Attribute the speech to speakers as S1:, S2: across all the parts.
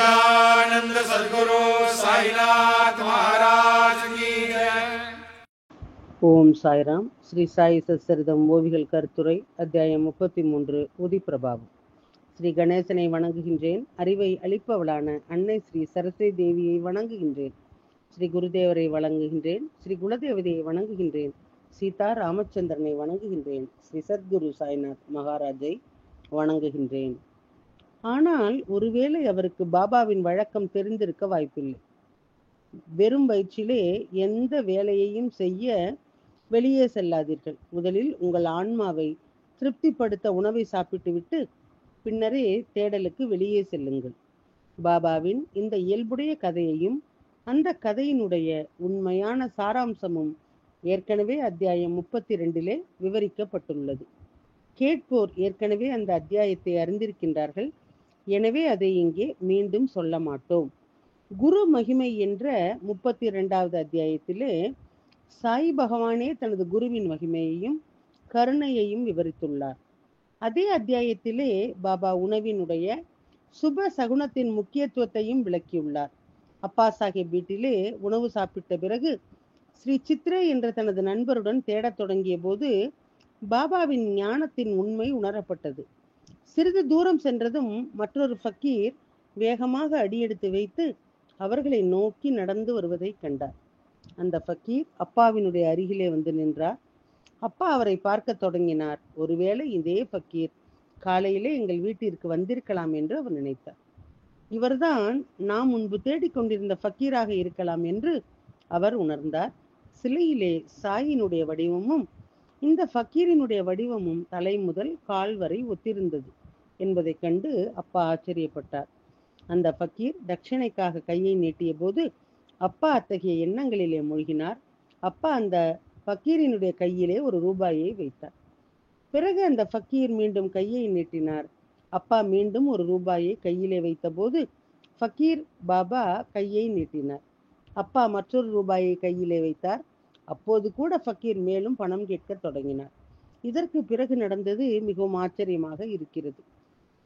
S1: सच्चिदानंद सद्गुरु साईनाथ महाराज की जय।
S2: ஓம் சாய்ராம். ஸ்ரீ சாய் சச்சரிதம் ஓவிகள் கருத்துரை அத்தியாயம் 33 உதி பிரபாவம். ஸ்ரீ கணேசனை வணங்குகின்றேன். அறிவை அளிப்பவளான அன்னை ஸ்ரீ சரஸ்வதி தேவியை வணங்குகின்றேன். ஸ்ரீ குருதேவரை வணங்குகின்றேன். ஸ்ரீ குலதேவதையை வணங்குகின்றேன். சீதா ராமச்சந்திரனை வணங்குகின்றேன். ஸ்ரீ சத்குரு சாய்நாத் மகாராஜை வணங்குகின்றேன். ஆனால் ஒருவேளை அவருக்கு பாபாவின் வழக்கம் தெரிந்திருக்க வாய்ப்பில்லை. வெறும் வயிற்றிலே எந்த வேலையையும் செய்ய வெளியே செல்லாதீர்கள். முதலில் உங்கள் ஆன்மாவை திருப்திப்படுத்த உணவை சாப்பிட்டுவிட்டு பின்னரே தேடலுக்கு வெளியே செல்லுங்கள். பாபாவின் இந்த இயல்புடைய கதையையும் அந்த கதையினுடைய உண்மையான சாராம்சமும் ஏற்கனவே அத்தியாயம் 32 விவரிக்கப்பட்டுள்ளது. கேட்போர் ஏற்கனவே அந்த அத்தியாயத்தை அறிந்திருக்கின்றார்கள். எனவே அதை இங்கே மீண்டும் சொல்ல மாட்டோம். குரு மகிமை என்ற 32வது அத்தியாயத்திலே சாய் பகவானே தனது குருவின் மகிமையையும் கருணையையும் விவரித்துள்ளார். அதே அத்தியாயத்திலே பாபா உணவினுடைய சுப சகுனத்தின் முக்கியத்துவத்தையும் விளக்கியுள்ளார். அப்பா சாஹிப் வீட்டிலே உணவு சாப்பிட்ட பிறகு ஸ்ரீ சித்ரே என்ற தனது நண்பருடன் தேடத் தொடங்கிய போது பாபாவின் ஞானத்தின் உண்மை உணரப்பட்டது. சிறிது தூரம் சென்றதும் மற்றொரு ஃபக்கீர் வேகமாக அடியெடுத்து வைத்து அவர்களை நோக்கி நடந்து வருவதை கண்டார். அந்த ஃபக்கீர் அப்பாவினுடைய அருகிலே வந்து நின்றார். அப்பா அவரை பார்க்க தொடங்கினார். ஒருவேளை இதே ஃபக்கீர் காலையிலே எங்கள் வீட்டிற்கு வந்திருக்கலாம் என்று அவர் நினைத்தார். இவர்தான் நாம் முன்பு தேடிக்கொண்டிருந்த ஃபக்கீராக இருக்கலாம் என்று அவர் உணர்ந்தார். சிலையிலே சாயினுடைய வடிவமும் இந்த ஃபக்கீரினுடைய வடிவமும் தலை முதல் கால் வரை ஒத்திருந்தது என்பதை கண்டு அப்பா ஆச்சரியப்பட்டார். அந்த ஃபக்கீர் தட்சிணைக்காக கையை நீட்டிய போது அப்பா அத்தகைய எண்ணங்களிலே மூழ்கினார். அப்பா அந்த ஃபக்கீரினுடைய கையிலே ஒரு ரூபாயை வைத்தார். பிறகு அந்த ஃபக்கீர் மீண்டும் கையை நீட்டினார். அப்பா மீண்டும் ஒரு ரூபாயை கையிலே வைத்த போது ஃபக்கீர் பாபா கையை நீட்டினார். அப்பா மற்றொரு ரூபாயை கையிலே வைத்தார். அப்போது கூட ஃபக்கீர் மேலும் பணம் கேட்க தொடங்கினார். இதற்கு பிறகு நடந்தது மிகவும் ஆச்சரியமாக இருக்கிறது.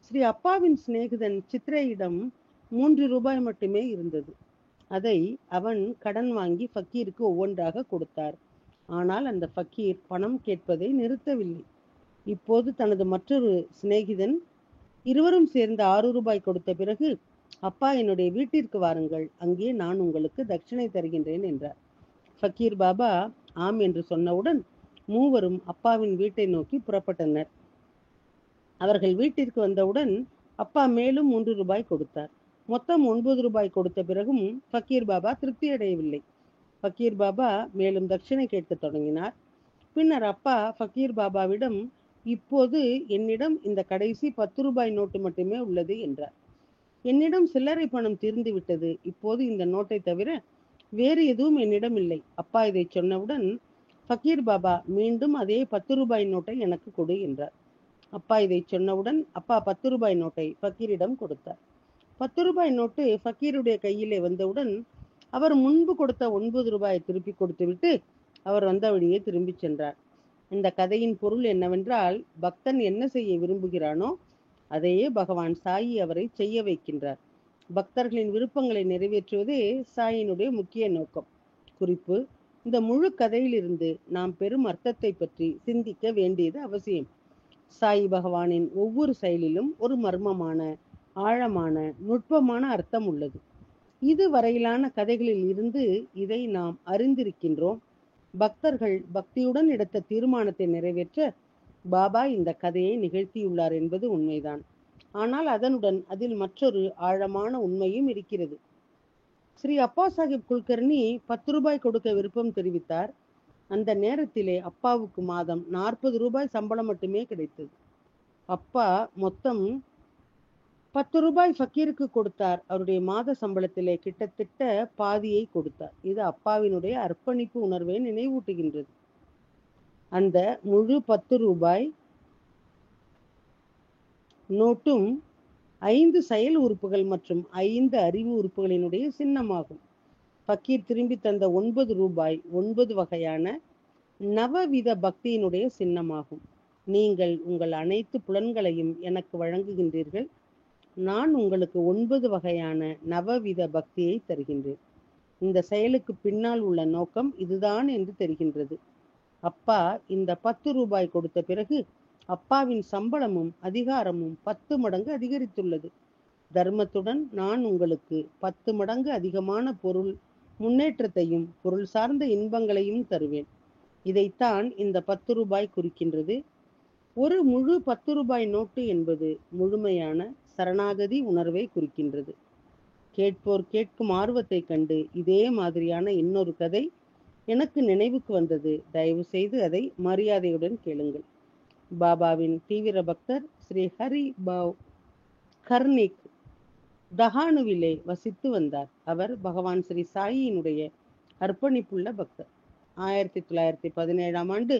S2: ஸ்ரீ அப்பாவின் சிநேகிதன் சித்ரேயிடம் 3 ரூபாய் மட்டுமே இருந்தது. அதை அவன் கடன் வாங்கி ஃபக்கீருக்கு ஒவ்வொன்றாக கொடுத்தார். ஆனால் அந்த ஃபக்கீர் பணம் கேட்பதை நிறுத்தவில்லை. இப்போது தனது மற்றொரு சிநேகிதன் இருவரும் சேர்ந்து 6 ரூபாய் கொடுத்த பிறகு, அப்பா என்னுடைய வீட்டிற்கு வாருங்கள், அங்கே நான் உங்களுக்கு தட்சிணை தருகின்றேன் என்றார். ஃபக்கீர் பாபா ஆம் என்று சொன்னவுடன் மூவரும் அப்பாவின் வீட்டை நோக்கி புறப்பட்டனர். அவர்கள் வீட்டிற்கு வந்தவுடன் அப்பா மேலும் 3 ரூபாய் கொடுத்தார். மொத்தம் 9 ரூபாய் கொடுத்த பிறகும் ஃபக்கீர் பாபா திருப்தி அடையவில்லை. ஃபக்கீர் பாபா மேலும் தட்சிணை கேட்க தொடங்கினார். பின்னர் அப்பா ஃபக்கீர் பாபாவிடம், இப்போது என்னிடம் இந்த கடைசி 10 ரூபாய் நோட்டு மட்டுமே உள்ளது என்றார். என்னிடம் சில்லறை பணம் தீர்ந்து விட்டது. இப்போது இந்த நோட்டை தவிர வேறு எதுவும் என்னிடம் இல்லை. அப்பா இதை சொன்னவுடன் ஃபக்கீர் பாபா மீண்டும் அதே 10 ரூபாய் நோட்டை எனக்கு கொடு என்றார். அப்பா இதை சொன்னவுடன் அப்பா 10 ரூபாய் நோட்டை ஃபக்கீரிடம் கொடுத்தார். 10 ரூபாய் நோட்டு ஃபக்கீருடைய கையிலே வந்தவுடன் அவர் முன்பு கொடுத்த 9 ரூபாயை திருப்பி கொடுத்துவிட்டு அவர் வந்த வழியே திரும்பி சென்றார். இந்த கதையின் பொருள் என்னவென்றால், பக்தன் என்ன செய்ய விரும்புகிறானோ அதையே பகவான் சாயி அவரை செய்ய வைக்கின்றார். பக்தர்களின் விருப்பங்களை நிறைவேற்றுவதே சாயினுடைய முக்கிய நோக்கம். குறிப்பு: இந்த முழு கதையிலிருந்து நாம் பெரும் அர்த்தத்தை பற்றி சிந்திக்க வேண்டியது அவசியம். சாய் பகவானின் ஒவ்வொரு செயலிலும் ஒரு மர்மமான, ஆழமான, நுட்பமான அர்த்தம் உள்ளது. இதுவரையிலான கதைகளில் இருந்து இதை நாம் அறிந்திருக்கின்றோம். பக்தர்கள் பக்தியுடன் எடுத்த தீர்மானத்தை நிறைவேற்ற பாபா இந்த கதையை நிகழ்த்தியுள்ளார் என்பது உண்மைதான். ஆனால் அதனுடன் அதில் மற்றொரு ஆழமான உண்மையும் இருக்கிறது. ஸ்ரீ அப்பா சாஹிப் குல்கர்னி 10 ரூபாய் கொடுக்க விருப்பம் தெரிவித்தார். அந்த நேரத்திலே அப்பாவுக்கு மாதம் 40 ரூபாய் சம்பளம் மட்டுமே கிடைத்தது. அப்பா மொத்தம் 10 ரூபாய் ஃபக்கீருக்கு கொடுத்தார். அவருடைய மாத சம்பளத்திலே கிட்டத்தட்ட பாதியை கொடுத்தார். இது அப்பாவினுடைய அர்ப்பணிப்பு உணர்வை நினைவூட்டுகின்றது. அந்த முழு 10 ரூபாய் நோட்டும் 5 செயல் உறுப்புகள் மற்றும் 5 அறிவு உறுப்புகளினுடைய சின்னமாகும். ஃபக்கீர் திரும்பி தந்த 9 ரூபாய் 9 வகையான நவவித பக்தியினுடைய சின்னமாகும். நீங்கள் உங்கள் அனைத்து புலன்களையும் எனக்கு வழங்குகின்றீர்கள். நான் உங்களுக்கு 9 வகையான நவவித பக்தியை தருகின்றேன். இந்த செயலுக்கு பின்னால் உள்ள நோக்கம் இதுதான் என்று தெரிகின்றது. அப்பா இந்த 10 ரூபாய் கொடுத்த பிறகு அப்பாவின் சம்பளமும் அதிகாரமும் 10 மடங்கு அதிகரித்துள்ளது. தர்மத்துடன் நான் உங்களுக்கு 10 மடங்கு அதிகமான பொருள் முன்னேற்றத்தையும் பொருள் சார்ந்த இன்பங்களையும் தருவேன். இதைத்தான் இந்த 10 ரூபாய் குறிக்கின்றது. ஒரு முழு 10 ரூபாய் நோட்டு என்பது முழுமையான சரணாகதி உணர்வை குறிக்கின்றது. கேட்போர் கேட்கும் ஆர்வத்தை கண்டு இதே மாதிரியான இன்னொரு கதை எனக்கு நினைவுக்கு வந்தது. தயவு செய்து அதை மரியாதையுடன் கேளுங்கள். பாபாவின் தீவிர பக்தர் ஸ்ரீ ஹரி பாவ் கர்னிக் தஹானுவிலே வசித்து வந்தார். அவர் பகவான் ஸ்ரீ சாயியினுடைய அர்ப்பணிப்புள்ள பக்தர். 1917ஆம் ஆண்டு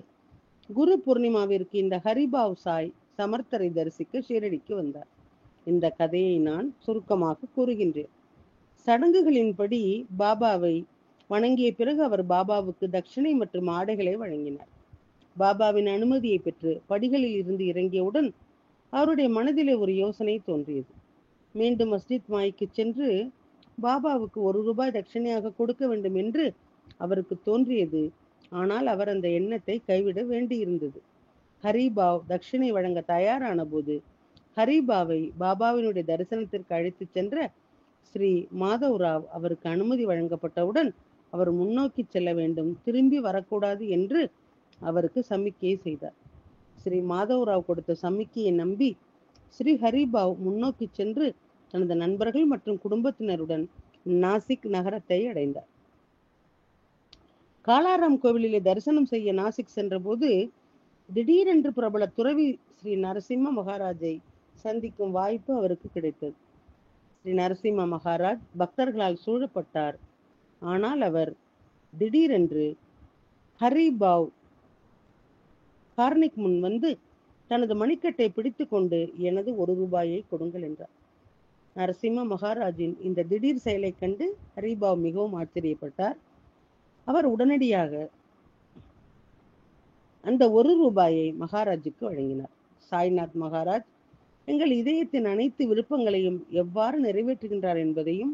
S2: குரு பூர்ணிமாவிற்கு இந்த ஹரிபாவ் சாய் சமர்த்தரை தரிசிக்க ஷீரடிக்கு வந்தார். இந்த கதையை நான் சுருக்கமாக கூறுகின்றேன். சடங்குகளின்படி பாபாவை வணங்கிய பிறகு அவர் பாபாவுக்கு தட்சிணை மற்றும் ஆடைகளை வழங்கினார். பாபாவின் அனுமதியை பெற்று படிகளில் இருந்து இறங்கியவுடன் அவருடைய மனதிலே ஒரு யோசனை தோன்றியது. மீண்டும் மஸ்ஜித் மாய்க்கு சென்று பாபாவுக்கு 1 ரூபாய் தட்சிணையாக கொடுக்க வேண்டும் என்று அவருக்கு தோன்றியது. ஆனால் அவர் அந்த எண்ணத்தை கைவிட வேண்டியிருந்தது. ஹரிபாவ் தட்சிணை வழங்க தயாரான போது ஹரிபாவை பாபாவினுடைய தரிசனத்திற்கு அழைத்து சென்ற ஸ்ரீ மாதவ்ராவ் அவருக்கு அனுமதி வழங்கப்பட்டவுடன் அவர் முன்னோக்கி செல்ல வேண்டும், திரும்பி வரக்கூடாது என்று அவருக்கு சமிக்கையை செய்தார். ஸ்ரீ மாதவ்ராவ் கொடுத்த சமிக்கையை நம்பி ஸ்ரீ ஹரிபாவ் முன்னோக்கி சென்று தனது நண்பர்கள் மற்றும் குடும்பத்தினருடன் நாசிக் நகரத்தை அடைந்தார். காலாராம் கோவிலிலே தரிசனம் செய்ய நாசிக் சென்றபோது திடீரென்று பிரபல துறவி ஸ்ரீ நரசிம்ம மகாராஜை சந்திக்கும் வாய்ப்பு அவருக்கு கிடைத்தது. ஸ்ரீ நரசிம்ம மகாராஜ் பக்தர்களால் சூழப்பட்டார். ஆனால் அவர் திடீரென்று ஹரிபாவ் கார்னிக் முன் வந்து தனது மணிக்கட்டை பிடித்து கொண்டு எனது 1 ரூபாயை கொடுங்கள் என்றார். நரசிம்ம மகாராஜின் இந்த திடீர் செயலை கண்டு ஹரிபாவ் மிகவும் ஆச்சரியப்பட்டார். அவர் உடனடியாக அந்த 1 ரூபாயை மகாராஜுக்கு வழங்கினார். சாய்நாத் மகாராஜ் எங்கள் இதயத்தின் அனைத்து விருப்பங்களையும் எவ்வாறு நிறைவேற்றுகின்றார் என்பதையும்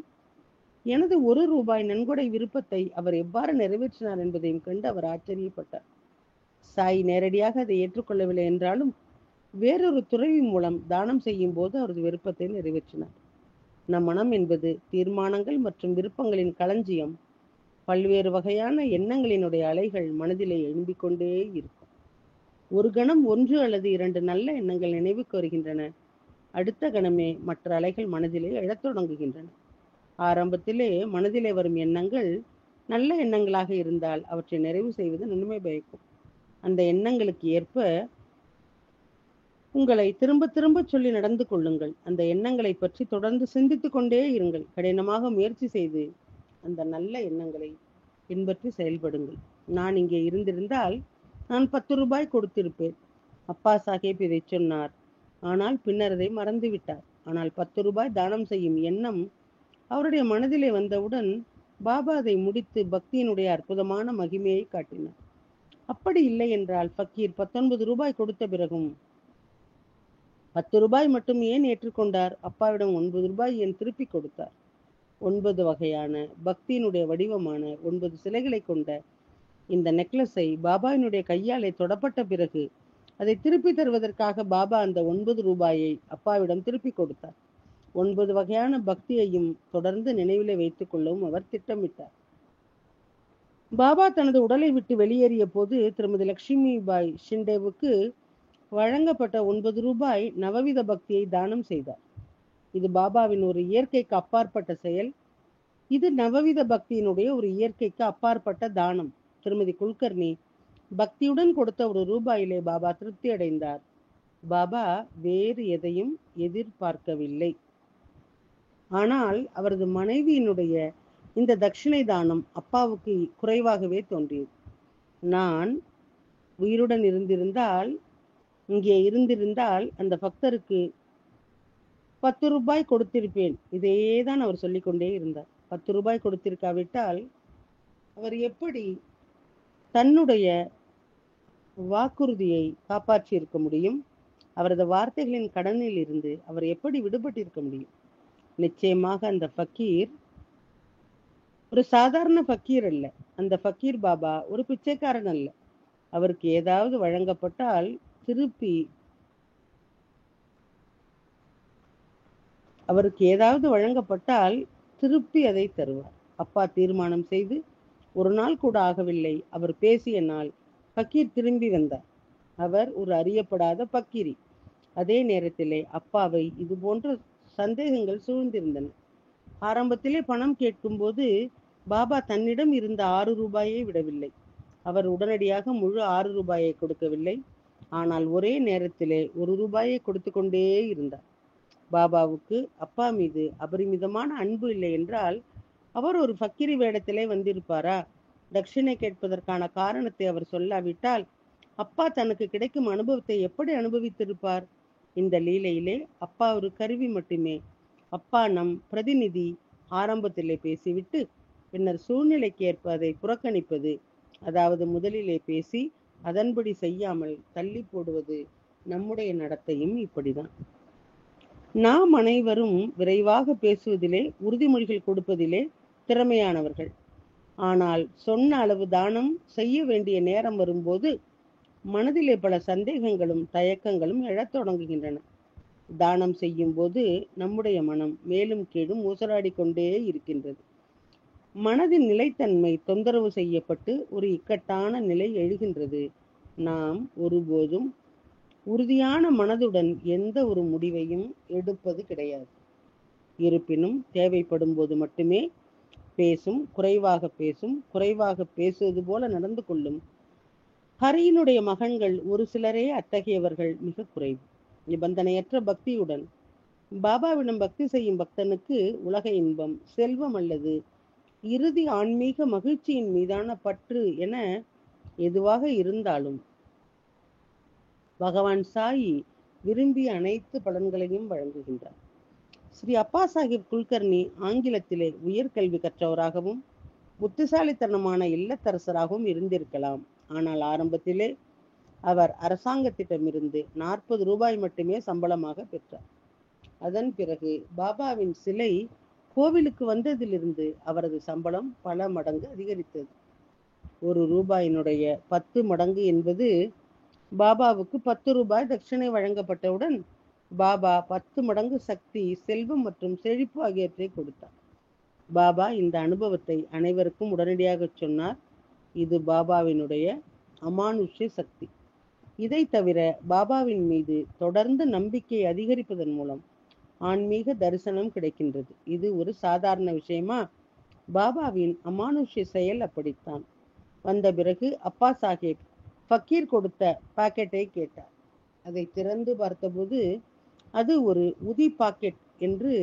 S2: எனது 1 ரூபாய் நன்கொடை விருப்பத்தை அவர் எவ்வாறு நிறைவேற்றினார் என்பதையும் கண்டு அவர் ஆச்சரியப்பட்டார். சாய் நேரடியாக அதை ஏற்றுக்கொள்ளவில்லை என்றாலும் வேறொரு துறவி மூலம் தானம் செய்யும் போது அவரது விருப்பத்தை நிறைவேற்றினார். நம் மனம் என்பது தீர்மானங்கள் மற்றும் விருப்பங்களின் களஞ்சியம். பல்வேறு வகையான எண்ணங்களினுடைய அலைகள் மனதிலே எழும்பிக் கொண்டே இருக்கும். ஒரு கணம் 1 அல்லது 2 நல்ல எண்ணங்கள் நினைவுக்கு வருகின்றன. அடுத்த கணமே மற்ற அலைகள் மனதிலே எழத் தொடங்குகின்றன. ஆரம்பத்திலே மனதிலே வரும் எண்ணங்கள் நல்ல எண்ணங்களாக இருந்தால் அவற்றை நிறைவு செய்வது நன்மை பயக்கும். அந்த எண்ணங்களுக்கு ஏற்ப உங்களை திரும்ப திரும்ப சொல்லி நடந்து கொள்ளுங்கள். அந்த எண்ணங்களை பற்றி தொடர்ந்து சிந்தித்துக் கொண்டே இருங்கள். கடினமாக முயற்சி செய்து அந்த நல்ல எண்ணங்களை பின்பற்றி செயல்படுங்கள். நான் இங்கே இருந்திருந்தால் நான் 10 ரூபாய் கொடுத்திருப்பேன். அப்பா சாஹேப் இதை சொன்னார். ஆனால் பின்னர் அதை மறந்துவிட்டார். ஆனால் 10 ரூபாய் தானம் செய்யும் எண்ணம் அவருடைய மனதிலே வந்தவுடன் பாபா அதை முடித்து பக்தியினுடைய அற்புதமான மகிமையை காட்டினார். அப்படி இல்லை என்றால் ஃபக்கீர் 19 ரூபாய் கொடுத்த பிறகும் 10 ரூபாய் மட்டும் ஏன் ஏற்றுக்கொண்டார்? அப்பாவிடம் 9 ரூபாய் ஏன் திருப்பி கொடுத்தார்? 9 வகையான பக்தியினுடைய வடிவமான 9 சிலைகளை கொண்ட இந்த நெக்லஸை பாபாவினுடைய கையாலே தொடப்பட்ட பிறகு அதை திருப்பி தருவதற்காக பாபா அந்த 9 ரூபாயை அப்பாவிடம் திருப்பி கொடுத்தார். 9 வகையான பக்தியையும் தொடர்ந்து நினைவிலே வைத்துக் கொள்ளவும் அவர் திட்டமிட்டார். பாபா தனது உடலை விட்டு வெளியேறிய போது திருமதி லட்சுமிபாய் ஷிண்டேவுக்கு வழங்கப்பட்ட 9 ரூபாய் நவவித பக்தியை தானம் செய்தார். இது பாபாவின் ஒரு இயற்கைக்கு அப்பாற்பட்ட செயல். இது நவவித பக்தியினுடைய ஒரு இயற்கைக்கு அப்பாற்பட்ட தானம். திருமதி குல்கர்னி பக்தியுடன் கொடுத்த 1 ரூபாயிலே பாபா திருப்தி அடைந்தார். பாபா வேறு எதையும் எதிர்பார்க்கவில்லை. ஆனால் அவரது மனைவியினுடைய இந்த தட்சிணை தானம் அப்பாவுக்கு குறைவாகவே தோன்றியது. நான் உயிருடன் இங்கே இருந்திருந்தால் அந்த பக்தருக்கு 10 ரூபாய் கொடுத்திருப்பேன். இதையேதான் அவர் சொல்லிக்கொண்டே இருந்தார். 10 ரூபாய் கொடுத்திருக்காவிட்டால் அவர் எப்படி தன்னுடைய வாக்குறுதியை காப்பாற்றி இருக்க முடியும்? அவரது வார்த்தைகளின் கடனில் இருந்து அவர் எப்படி விடுபட்டிருக்க முடியும்? நிச்சயமாக அந்த ஃபக்கீர் ஒரு சாதாரண ஃபக்கீர் அல்ல. அந்த ஃபக்கீர் பாபா ஒரு பிச்சைக்காரன் அல்ல. அவருக்கு ஏதாவது வழங்கப்பட்டால் திருப்பி அதை தருவார். அப்பா தீர்மானம் செய்து ஒரு நாள் கூட ஆகவில்லை, அவர் பேசிய நாள் ஃபக்கீர் திரும்பி வந்தார். அவர் ஒரு அறியப்படாத ஃபக்கீரி. அதே நேரத்திலே அப்பாவை இது போன்ற சந்தேகங்கள் சூழ்ந்திருந்தன. ஆரம்பத்திலே பணம் கேட்கும்போது பாபா தன்னிடம் இருந்த 6 ரூபாயை விடவில்லை. அவர் உடனடியாக முழு 6 ரூபாயை கொடுக்கவில்லை. ஆனால் ஒரே நேரத்திலே 1 ரூபாயை கொடுத்து கொண்டே இருந்தார். பாபாவுக்கு அப்பா மீது அபரிமிதமான அன்பு இல்லை என்றால் அவர் ஒரு ஃபக்கீரி வேடத்திலே வந்திருப்பாரா? தட்சிணை கேட்பதற்கான காரணத்தை அவர் சொல்லாவிட்டால் அப்பா தனக்கு கிடைக்கும் அனுபவத்தை எப்படி அனுபவித்திருப்பார்? இந்த லீலையிலே அப்பா ஒரு கருவி மட்டுமே. அப்பா நம் பிரதிநிதி. ஆரம்பத்திலே பேசிவிட்டு பின்னர் சூழ்நிலைக்கு ஏற்ப அதை புறக்கணிப்பது, அதாவது முதலிலே பேசி அதன்படி செய்யாமல் தள்ளி போடுவது நம்முடைய நடத்தையும் இப்படிதான். நாம் அனைவரும் விரைவாக பேசுவதிலே, உறுதிமொழிகள் கொடுப்பதிலே திறமையானவர்கள். ஆனால் சொன்ன அளவு தானம் செய்ய வேண்டிய நேரம் வரும்போது மனதிலே பல சந்தேகங்களும் தயக்கங்களும் எழத் தொடங்குகின்றன. தானம் செய்யும் போது நம்முடைய மனம் மேலும் கீழும் ஊசலாடி கொண்டே இருக்கின்றது. மனதின் நிலைத்தன்மை தொந்தரவு செய்யப்பட்டு ஒரு இக்கட்டான நிலை எழுகின்றது. நாம் ஒருபோதும் உறுதியான மனதுடன் எந்த ஒரு முடிவையும் எடுப்பது கிடையாது. இருப்பினும் தேவைப்படும் போது மட்டுமே குறைவாக பேசுவது போல நடந்து கொள்ளும் ஹரியினுடைய மகன்கள் ஒரு சிலரே அத்தகையவர்கள் மிக குறைவு. நிபந்தனையற்ற பக்தியுடன் பாபாவிடம் பக்தி செய்யும் பக்தனுக்கு உலக இன்பம், செல்வம் அல்லது இறுதி ஆன்மீக மகிழ்ச்சியின் மீதான பற்று என எதுவாக இருந்தாலும் பகவான் சாயி விரும்பிய அனைத்து பலன்களையும் வழங்குகின்றார். ஸ்ரீ அப்பா சாஹிப் குல்கர்னி ஆங்கிலத்திலே உயர்கல்வி கற்றவராகவும் புத்திசாலித்தனமான இல்லத்தரசராகவும் இருந்திருக்கலாம். ஆனால் ஆரம்பத்திலே அவர் அரசாங்கத்திடமிருந்து 40 ரூபாய் மட்டுமே சம்பளமாக பெற்றார். அதன் பிறகு பாபாவின் சிலை கோவிலுக்கு வந்ததிலிருந்து அவரது சம்பளம் பல மடங்கு அதிகரித்தது. 1 ரூபாயினுடைய 10 மடங்கு என்பது பாபாவுக்கு 10 ரூபாய் தட்சிணை வழங்கப்பட்டவுடன் பாபா 10 மடங்கு சக்தி, செல்வம் மற்றும் செழிப்பு ஆகியவற்றை கொடுத்தார். பாபா இந்த அனுபவத்தை அனைவருக்கும் உடனடியாக சொன்னார். இது பாபாவினுடைய அமானுஷ்ய சக்தி. இதை தவிர பாபாவின் மீது தொடர்ந்து நம்பிக்கை அதிகரிப்பதன் மூலம் ஆன்மீக தரிசனம் கிடைக்கின்றது. இது ஒரு சாதாரண விஷயமா? பாபாவின் அமானுஷ்ய செயல் அப்படித்தான். வந்த பிறகு அப்பா சாஹேப் ஃபக்கீர் கொடுத்த பாக்கெட்டை கேட்டார். அதை திறந்து பார்த்தபோது அது ஒரு உதி பாக்கெட் என்று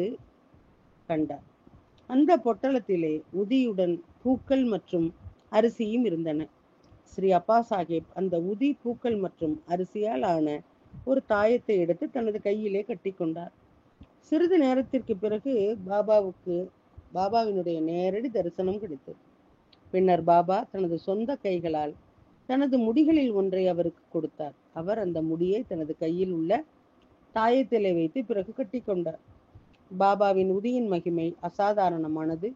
S2: கண்டார். அந்த பொட்டலத்திலே உதியுடன் பூக்கள் மற்றும் அரிசியும் இருந்தன. ஸ்ரீ அப்பா சாஹேப் அந்த உதி, பூக்கள் மற்றும் அரிசியால் ஆன ஒரு தாயத்தை எடுத்து தனது கையிலே கட்டி கொண்டார். சிறிது நேரத்திற்கு பிறகு பாபாவினுடைய நேரடி தரிசனம் கிடைத்தது. பின்னர் பாபா தனது சொந்த கைகளால் தனது முடிகளில் ஒன்றை அவருக்கு கொடுத்தார். அவர் அந்த முடியை தனது கையில் உள்ள தாயத்திலே வைத்து பிறகு கட்டி கொண்டார். பாபாவின் உதியின் மகிமை அசாதாரணமானது.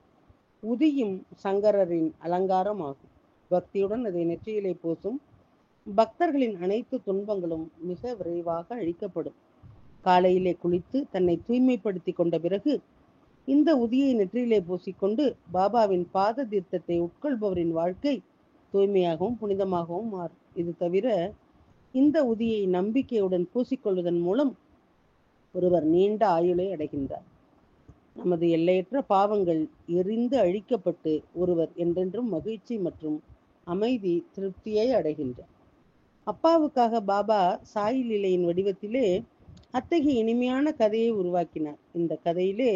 S2: உதியும் சங்கரரின் அலங்காரம் ஆகும். பக்தியுடன் அதை நெற்றியிலே பூசும் பக்தர்களின் அனைத்து துன்பங்களும் மிக விரைவாக அழிக்கப்படும். காலையிலே குளித்து தன்னை தூய்மைப்படுத்தி கொண்ட பிறகு இந்த உதியை நெற்றியிலே பூசிக்கொண்டு பாபாவின் பாத தீர்த்தத்தை உட்கொள்பவரின் வாழ்க்கை தூய்மையாகவும் புனிதமாகவும் மாறும். இது தவிர இந்த உதியை நம்பிக்கையுடன் பூசிக்கொள்வதன் மூலம் ஒருவர் நீண்ட ஆயுளை அடைகின்றார். நமது எல்லையற்ற பாவங்கள் எரிந்து அழிக்கப்பட்டு ஒருவர் என்றென்றும் மகிழ்ச்சி மற்றும் அமைதி, திருப்தியை அடைகின்றார். அப்பாவுக்காக பாபா சாய் லீலையின் வடிவத்திலே அத்தகைய இனிமையான கதையை உருவாக்கினார். இந்த கதையிலே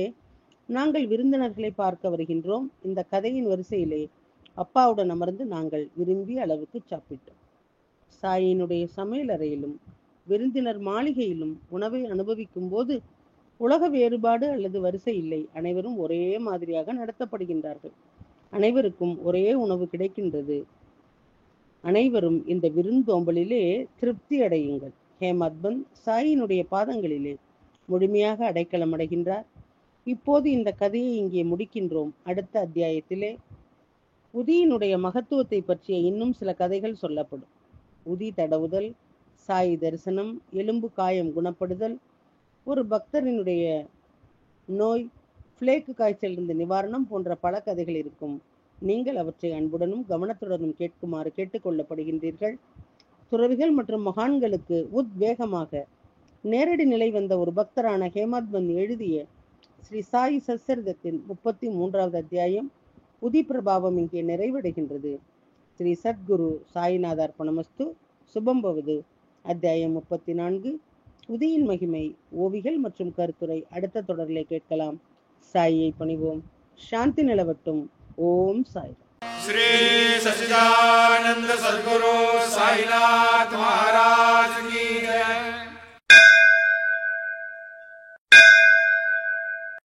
S2: நாங்கள் விருந்தினர்களை பார்க்க வருகின்றோம். இந்த கதையின் வரிசையிலே அப்பாவுடன் அமர்ந்து நாங்கள் விரும்பிய அளவுக்கு சாப்பிட்டோம். சாயினுடைய சமையல் அறையிலும் விருந்தினர் மாளிகையிலும் உணவை அனுபவிக்கும் போது உலக வேறுபாடு அல்லது வரிசை இல்லை. அனைவரும் ஒரே மாதிரியாக நடத்தப்படுகின்றார்கள். அனைவருக்கும் ஒரே உணவு கிடைக்கின்றது. அனைவரும் இந்த விருந்தோம்பலிலே திருப்தி அடையுங்கள். ஹேமத்பந்த் சாயினுடைய பாதங்களிலே முழுமையாக அடைக்கலம் அடைகின்றார். இப்போது இந்த கதையை இங்கே முடிக்கின்றோம். அடுத்த அத்தியாயத்திலே உதியினுடைய மகத்துவத்தை பற்றிய இன்னும் சில கதைகள் சொல்லப்படும். உதி தடவுதல், சாய் தரிசனம், எலும்பு காயம் குணப்படுதல், ஒரு பக்தரினுடைய நோய், பிளேக்கு காய்ச்சலிருந்து நிவாரணம் போன்ற பல கதைகள் இருக்கும். நீங்கள் அவற்றை அன்புடனும் கவனத்துடனும் கேட்குமாறு கேட்டுக்கொள்ளப்படுகின்றீர்கள். துறவிகள் மற்றும் மகான்களுக்கு உத்வேகமாக நேரடி நிலை வந்த ஒரு பக்தரான ஹேமத்பந்த் எழுதிய ஸ்ரீ சாய் சச்சரிதத்தின் 33வது அத்தியாயம் உதி பிரபாவம் இங்கே நிறைவடைகின்றது. ஸ்ரீ சத்குரு சாய்நாத அர்ப்பணமஸ்து. சுபம் பவது. அத்தியாயம் 34 உதியின் மகிமை, ஓவிகள் மற்றும் கருத்துரை அடுத்த தொடரிலே கேட்கலாம். சாயை பணிவோம். சாந்தி நிலவட்டும். ஓம் சாய்.
S1: श्री सच्चिदानंद सद्गुरु साईनाथ महाराज